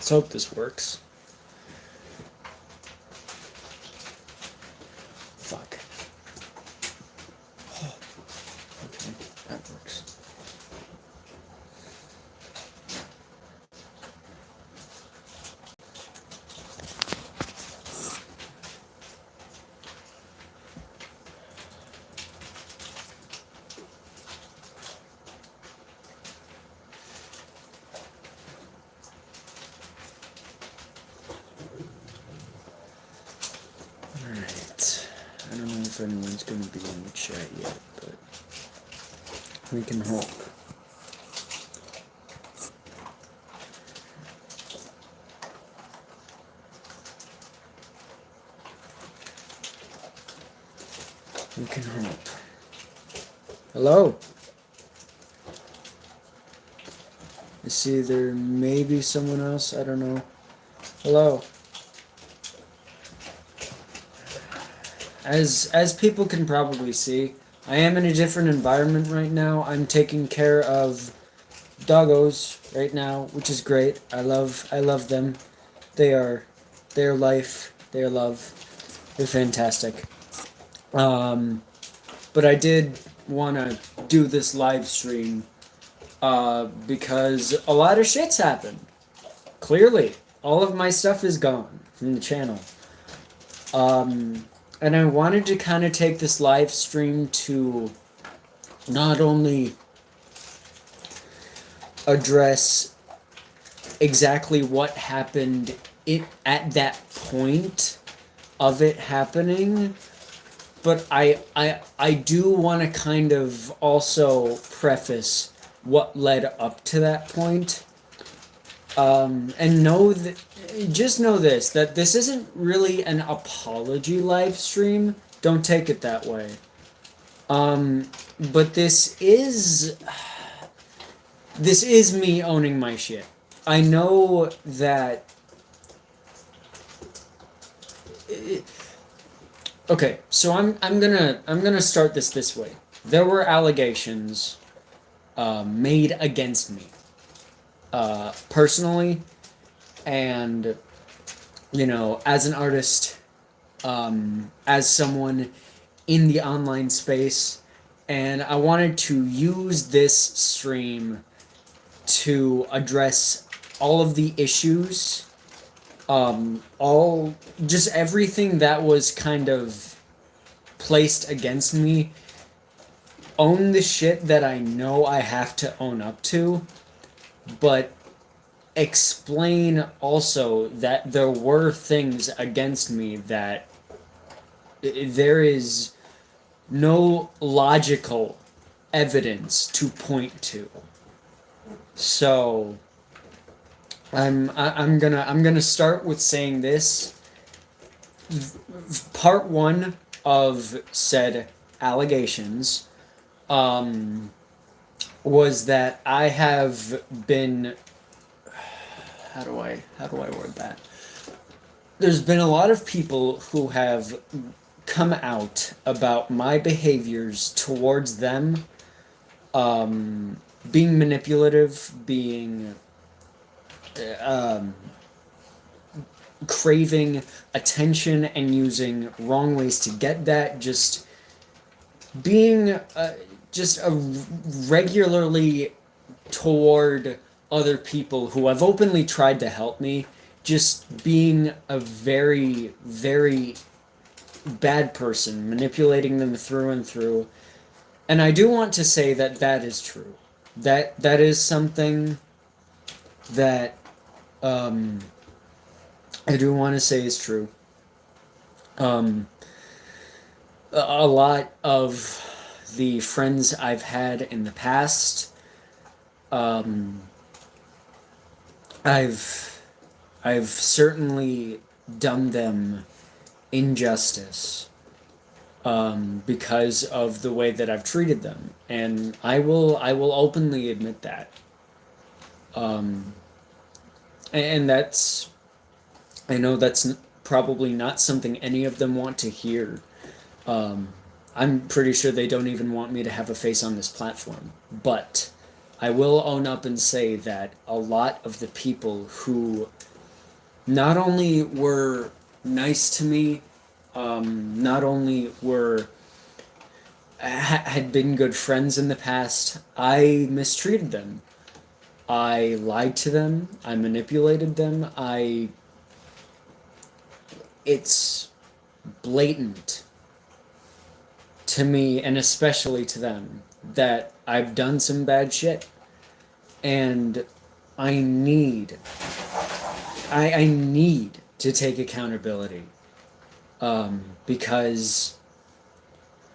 Let's hope this works. Fuck. Oh, okay, that works. Alright. I don't know if anyone's going to be in the chat yet, but we can hope. We can hope. Hello? I see there may be someone else. I don't know. Hello? As people can probably see, I am in a different environment right now. I'm taking care of doggos right now, which is great. I love them. They're life. They're love. They're fantastic. But I did want to do this live stream because a lot of shit's happened. Clearly, all of my stuff is gone from the channel. And I wanted to kind of take this live stream to not only address exactly what happened at that point of it happening, but I do want to kind of also preface what led up to that point. And just know this, that this isn't really an apology live stream. Don't take it that way. But this is me owning my shit. I know that. Okay, so I'm gonna start this way. There were allegations made against me. Personally, and as an artist, as someone in the online space, and I wanted to use this stream to address all of the issues, just everything that was kind of placed against me, own the shit that I know I have to own up to, but explain also that there were things against me that there is no logical evidence to point to. So I'm gonna start with saying this. Part one of said allegations was that I have been, how do I word that? There's been a lot of people who have come out about my behaviors towards them, being manipulative, being craving attention and using wrong ways to get that, just being just a regularly toward other people who have openly tried to help me, just being a very, very bad person, manipulating them through and through. And I do want to say that that is true. That is something that I do want to say is true. A lot of the friends I've had in the past, I've certainly done them injustice because of the way that I've treated them, and I will openly admit that. And that's, I know that's probably not something any of them want to hear. I'm pretty sure they don't even want me to have a face on this platform, but I will own up and say that a lot of the people who not only were nice to me, not only were had been good friends in the past, I mistreated them. I lied to them. I manipulated them. I It's blatant to me, and especially to them, that I've done some bad shit, and I need I need to take accountability. Because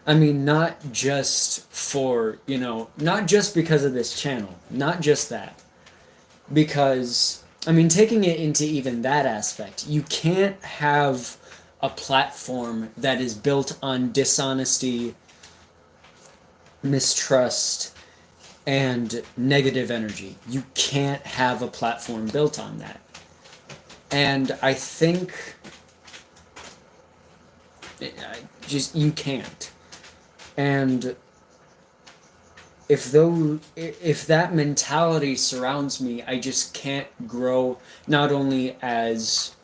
I mean, not just for, not just because of this channel, not just that. Because, I mean, taking it into even that aspect, you can't have a platform that is built on dishonesty, mistrust, and negative energy. You can't have a platform built on that. And I think just you can't. And if that mentality surrounds me, I just can't grow, not only as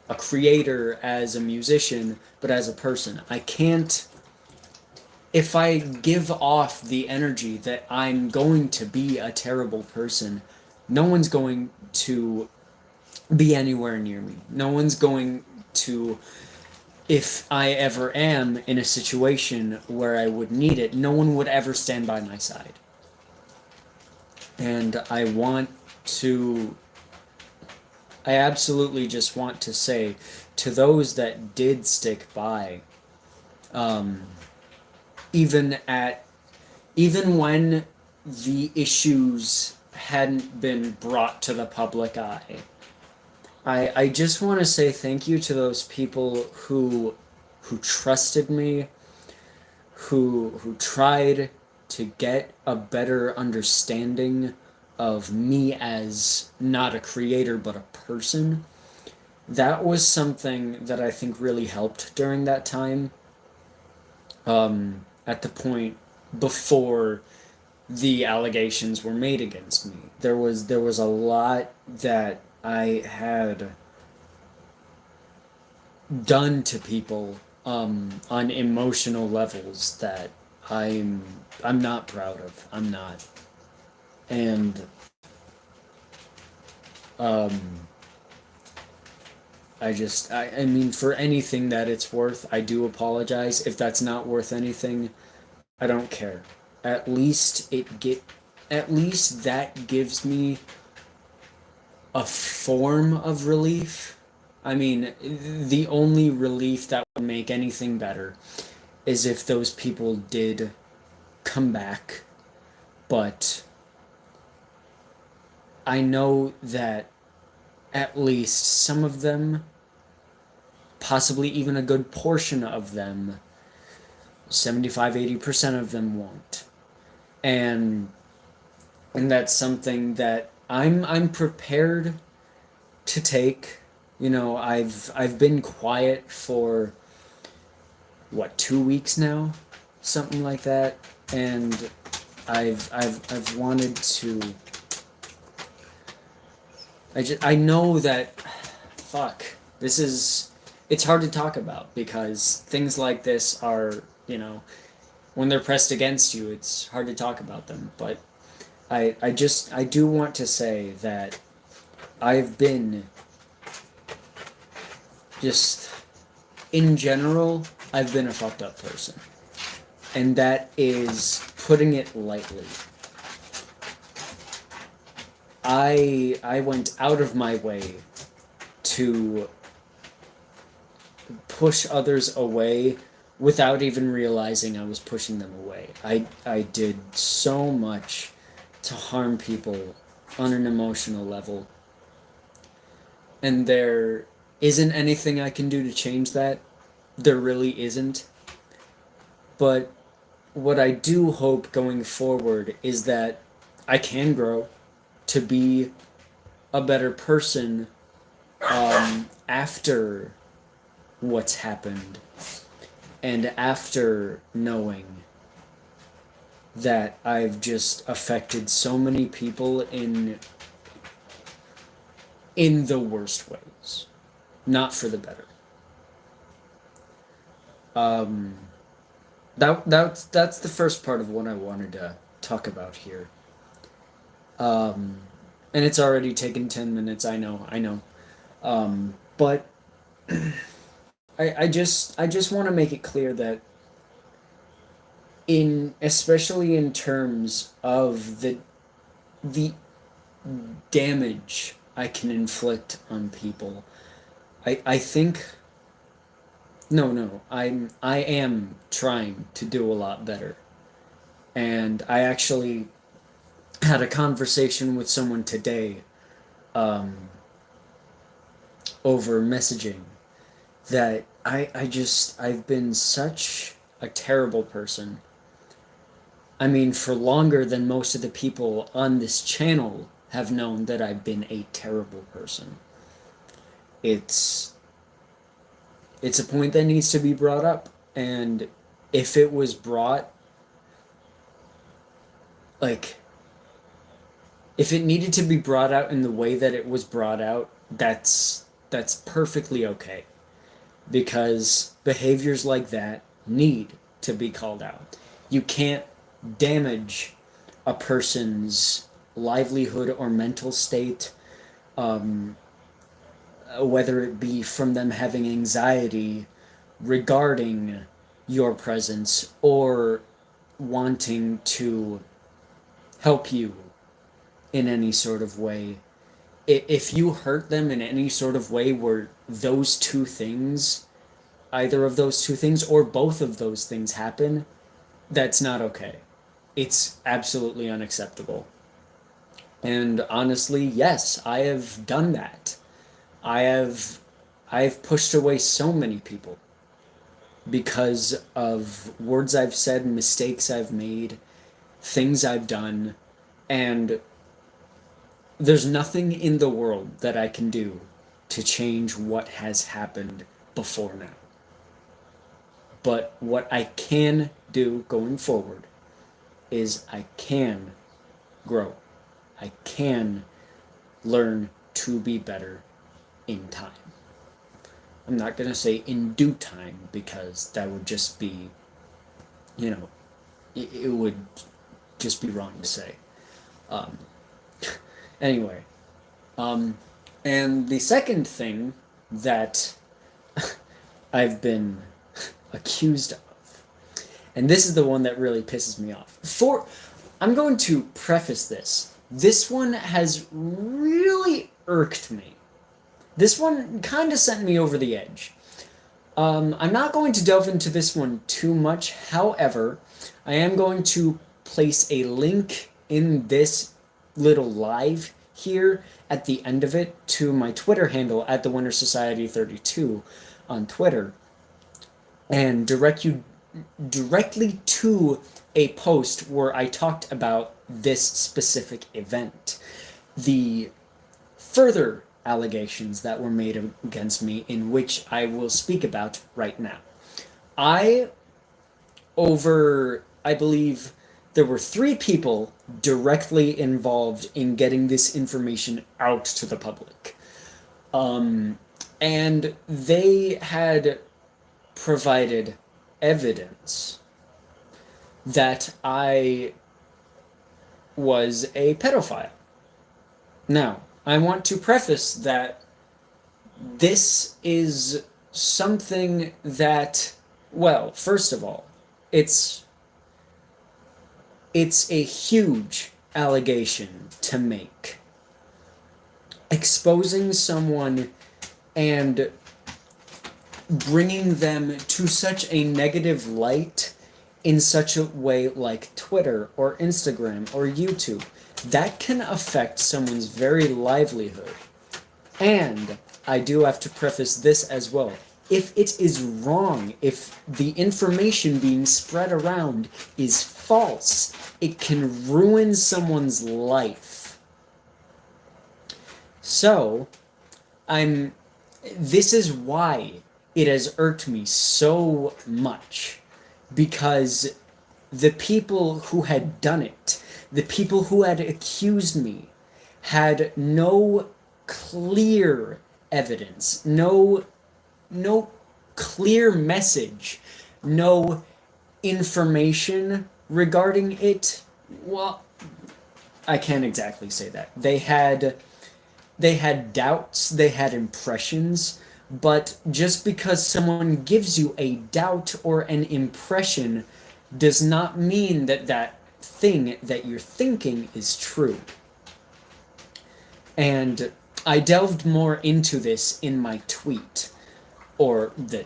a creator, as a musician, but as a person. I can't, if I give off the energy that I'm going to be a terrible person, no one's going to be anywhere near me. No one's going to, if I ever am in a situation where I would need it, no one would ever stand by my side. And I absolutely just want to say to those that did stick by, um, even at, even when the issues hadn't been brought to the public eye, I just want to say thank you to those people who trusted me, who tried to get a better understanding of me as not a creator but a person. That was something that I think really helped during that time. At the point before the allegations were made against me, there was a lot that I had done to people, on emotional levels that I'm I'm not proud of. I'm not. And um I mean, for anything that it's worth, I do apologize. If that's not worth anything, I don't care. At least it get at least that gives me a form of relief. I mean, the only relief that would make anything better is if those people did come back, but I know that at least some of them, possibly even a good portion of them, 75-80% of them won't. And that's something that I'm prepared to take. I've been quiet for what, 2 weeks now, something like that, and I've wanted to. I know that, fuck, this is, it's hard to talk about because things like this are, when they're pressed against you, it's hard to talk about them. But I do want to say that I've been just, in general, I've been a fucked up person. And that is putting it lightly. I went out of my way to push others away without even realizing I was pushing them away. I did so much to harm people on an emotional level. And there isn't anything I can do to change that. There really isn't. But what I do hope going forward is that I can grow to be a better person, after what's happened, and after knowing that I've just affected so many people in the worst ways. not for the better. Um, that's the first part of what I wanted to talk about here. Um, and it's already taken 10 minutes. I know. But I just want to make it clear that especially in terms of the damage I can inflict on people, I think I am trying to do a lot better. And I actually had a conversation with someone today, um, over messaging, that I've been such a terrible person. I mean, for longer than most of the people on this channel have known that I've been a terrible person. It's it's a point that needs to be brought up, and if it was brought, like, if it needed to be brought out in the way that it was brought out, that's perfectly okay, because behaviors like that need to be called out. You can't damage a person's livelihood or mental state, um, whether it be from them having anxiety regarding your presence or wanting to help you in any sort of way. If you hurt them in any sort of way where those two things, either of those two things or both of those things happen, that's not okay. It's absolutely unacceptable. And honestly, yes, I have done that. I have I've pushed away so many people because of words I've said, mistakes I've made, things I've done, and there's nothing in the world that I can do to change what has happened before now. But what I can do going forward is I can grow. I can learn to be better in time. I'm not going to say in due time, because that would just be, it would just be wrong to say. Um, anyway, and the second thing that I've been accused of, and this is the one that really pisses me off. I'm going to preface this. This one has really irked me. This one kind of sent me over the edge. I'm not going to delve into this one too much. However, I am going to place a link in this little live here at the end of it to my Twitter handle at the Winter Society 32 on Twitter, and direct you directly to a post where I talked about this specific event. The further allegations that were made against me, in which I will speak about right now. I believe there were 3 people directly involved in getting this information out to the public. And they had provided evidence that I was a pedophile. Now, I want to preface that this is something that, well, first of all, it's a huge allegation to make. Exposing someone and bringing them to such a negative light in such a way like Twitter or Instagram or YouTube, that can affect someone's very livelihood. And I do have to preface this as well. If it is wrong, if the information being spread around is false, it can ruin someone's life. So, this is why it has irked me so much, because the people who had done it, the people who had accused me, had no clear evidence, no clear message, no information regarding it. Well, I can't exactly say that. They had doubts, they had impressions, but just because someone gives you a doubt or an impression does not mean that that thing that you're thinking is true. And I delved more into this in my tweet, or the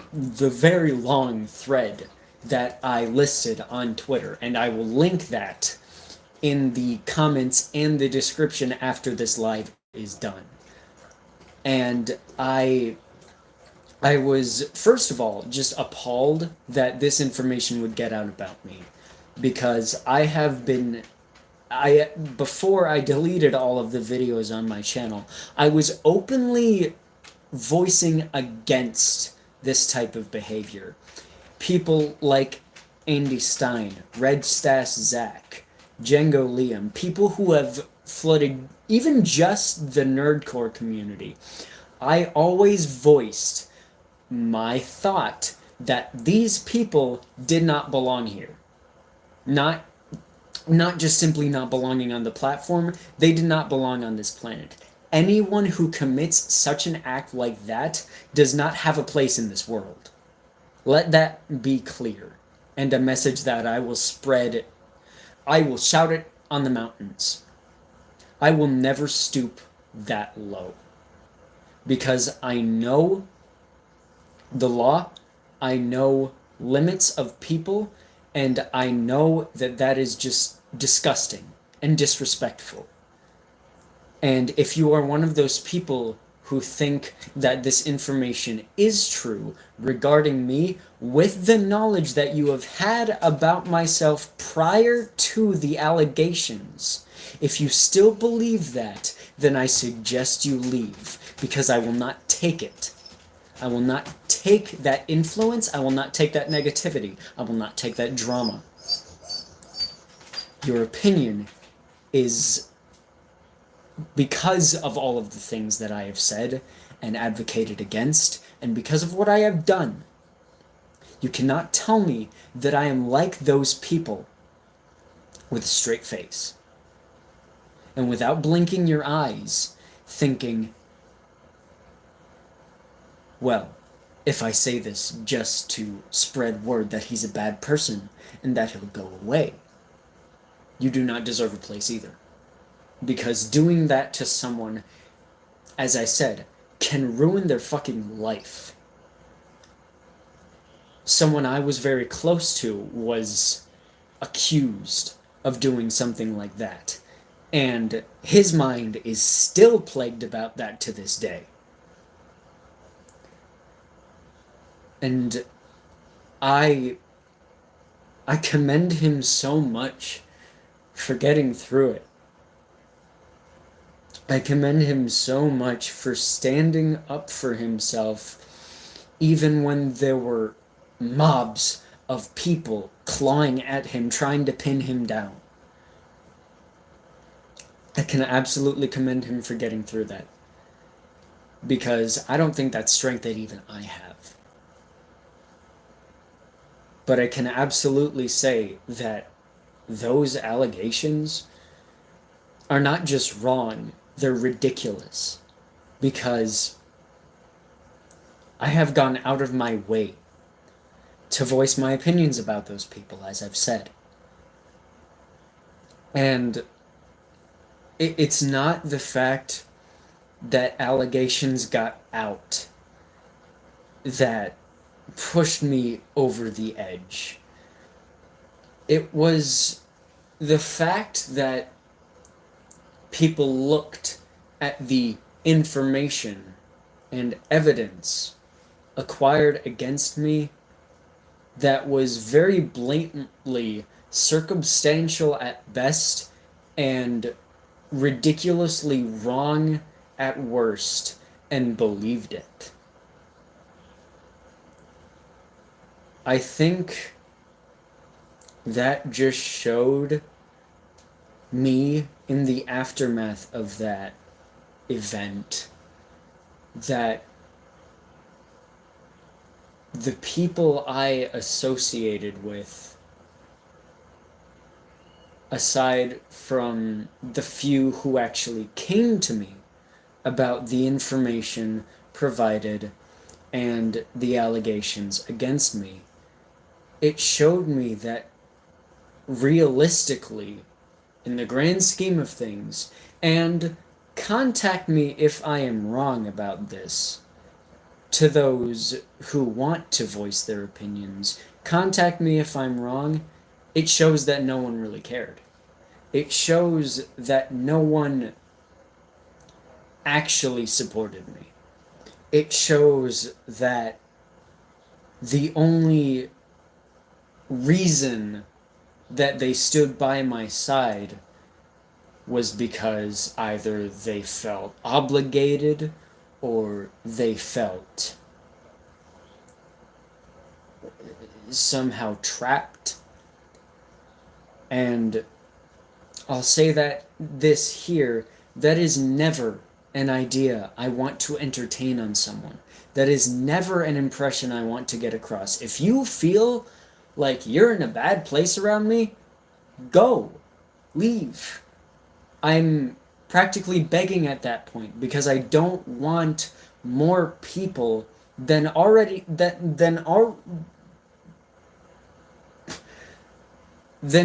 very long thread that I listed on Twitter, and I will link that in the comments and the description after this live is done. And I was, first of all, just appalled that this information would get out about me, because before I deleted all of the videos on my channel, I was openly voicing against this type of behavior. People like Andy Stein, Red Stas Zach, Django Liam, people who have flooded even just the nerdcore community. I always voiced my thought that these people did not belong here. Not just simply not belonging on the platform, they did not belong on this planet. Anyone who commits such an act like that does not have a place in this world. Let that be clear, and a message that I will spread. I will shout it on the mountains. I will never stoop that low, because I know the law, I know limits of people, and I know that that is just disgusting and disrespectful. And if you are one of those people who think that this information is true regarding me, with the knowledge that you have had about myself prior to the allegations, if you still believe that, then I suggest you leave, because I will not take it. I will not take that influence. I will not take that negativity. I will not take that drama. Your opinion is, because of all of the things that I have said and advocated against, and because of what I have done, you cannot tell me that I am like those people with a straight face and without blinking your eyes, thinking, well, if I say this just to spread word that he's a bad person and that he'll go away, you do not deserve a place either. Because doing that to someone, as I said, can ruin their fucking life. Someone I was very close to was accused of doing something like that, and his mind is still plagued about that to this day. And I commend him so much for getting through it. I commend him so much for standing up for himself, even when there were mobs of people clawing at him, trying to pin him down. I can absolutely commend him for getting through that, because I don't think that's strength that even I have. But I can absolutely say that those allegations are not just wrong, they're ridiculous, because I have gone out of my way to voice my opinions about those people, as I've said. And it's not the fact that allegations got out that pushed me over the edge. It was the fact that people looked at the information and evidence acquired against me that was very blatantly circumstantial at best and ridiculously wrong at worst, and believed it. I think that just showed me in the aftermath of that event that the people I associated with, aside from the few who actually came to me about the information provided and the allegations against me, it showed me that realistically, in the grand scheme of things, and contact me if I am wrong about this, to those who want to voice their opinions, contact me if I'm wrong. It shows that no one really cared. It shows that no one actually supported me. It shows that the only reason that they stood by my side was because either they felt obligated or they felt somehow trapped. And I'll say that this here, that is never an idea I want to entertain on someone. That is never an impression I want to get across. If you feel like you're in a bad place around me, go. Leave. I'm practically begging at that point because I don't want more people than already than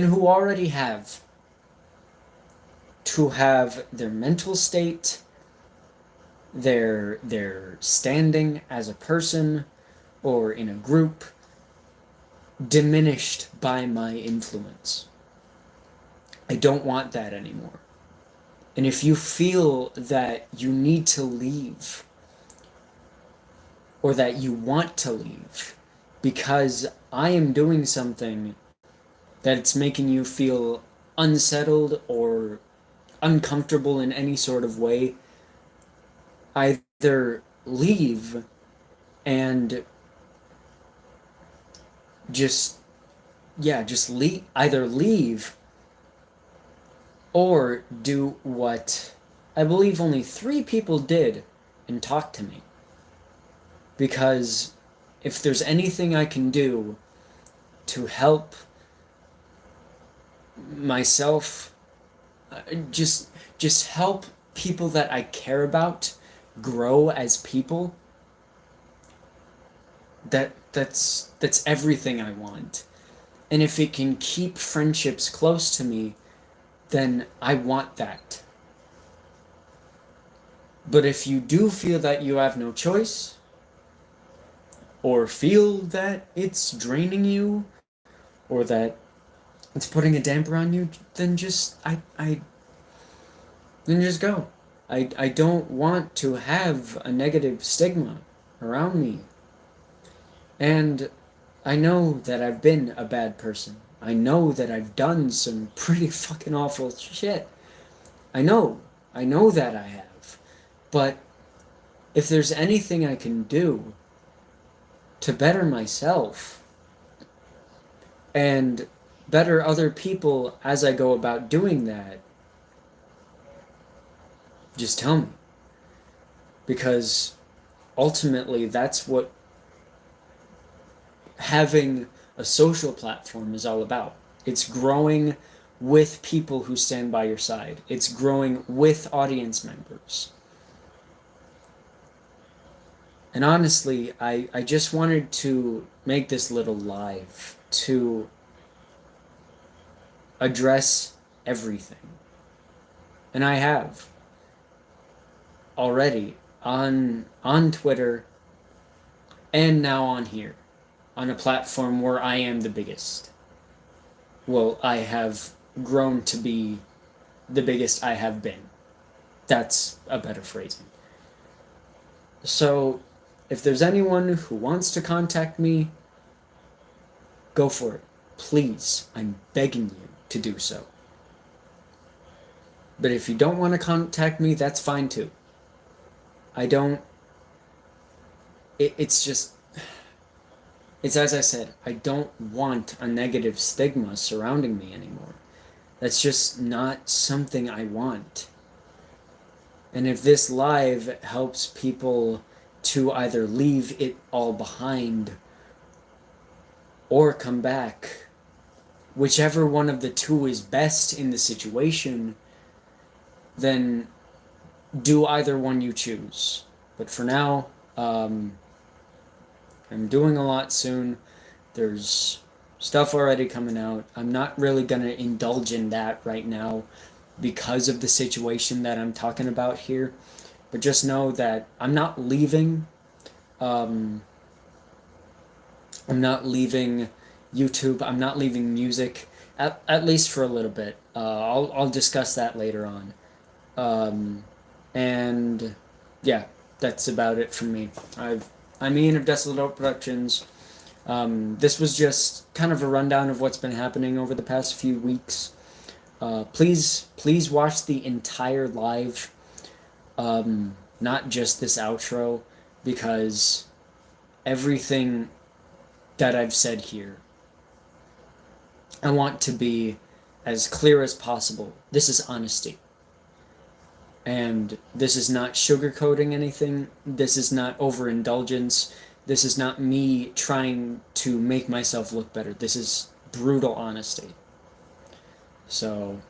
who already have to have their mental state, their standing as a person or in a group diminished by my influence. I don't want that anymore. And if you feel that you need to leave or that you want to leave because I am doing something that's making you feel unsettled or uncomfortable in any sort of way, either leave and just leave, either leave or do what I believe only 3 people did and talk to me. Because if there's anything I can do to help myself, just help people that I care about grow as people, that's everything I want. And if it can keep friendships close to me, then I want that. But if you do feel that you have no choice, or feel that it's draining you, or that it's putting a damper on you, then just then just go. I don't want to have a negative stigma around me. And I know that I've been a bad person. I know that I've done some pretty fucking awful shit. I know that I have. But if there's anything I can do to better myself and better other people as I go about doing that, just tell me. Because ultimately that's what having a social platform is all about. It's growing with people who stand by your side. It's growing with audience members. And honestly, I just wanted to make this little live to address everything. And I have already on Twitter and now on here, on a platform where I am the biggest. Well, I have grown to be the biggest I have been. That's a better phrasing. So, if there's anyone who wants to contact me, go for it. Please, I'm begging you to do so. But if you don't want to contact me, that's fine too. It's just, it's as I said, I don't want a negative stigma surrounding me anymore. That's just not something I want. And if this live helps people to either leave it all behind or come back, whichever one of the two is best in the situation, then do either one you choose. But for now, I'm doing a lot soon. There's stuff already coming out. I'm not really going to indulge in that right now because of the situation that I'm talking about here. But just know that I'm not leaving. Um, I'm not leaving YouTube. I'm not leaving music, at least for a little bit. I'll discuss that later on. And yeah, that's about it from me. I'm Ian of Desolate Oak Productions. This was just kind of a rundown of what's been happening over the past few weeks. Please watch the entire live, not just this outro, because everything that I've said here, I want to be as clear as possible. This is honesty. And this is not sugarcoating anything. This is not overindulgence. This is not me trying to make myself look better. This is brutal honesty. So,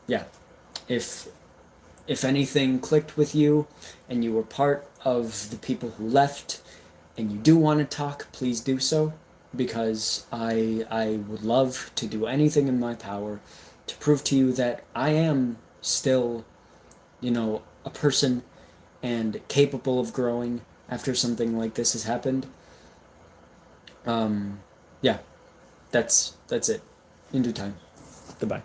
yeah. If anything clicked with you and you were part of the people who left and you do want to talk, please do so, because I would love to do anything in my power to prove to you that I am still, a person and capable of growing after something like this has happened. Yeah, that's it. In due time. Goodbye.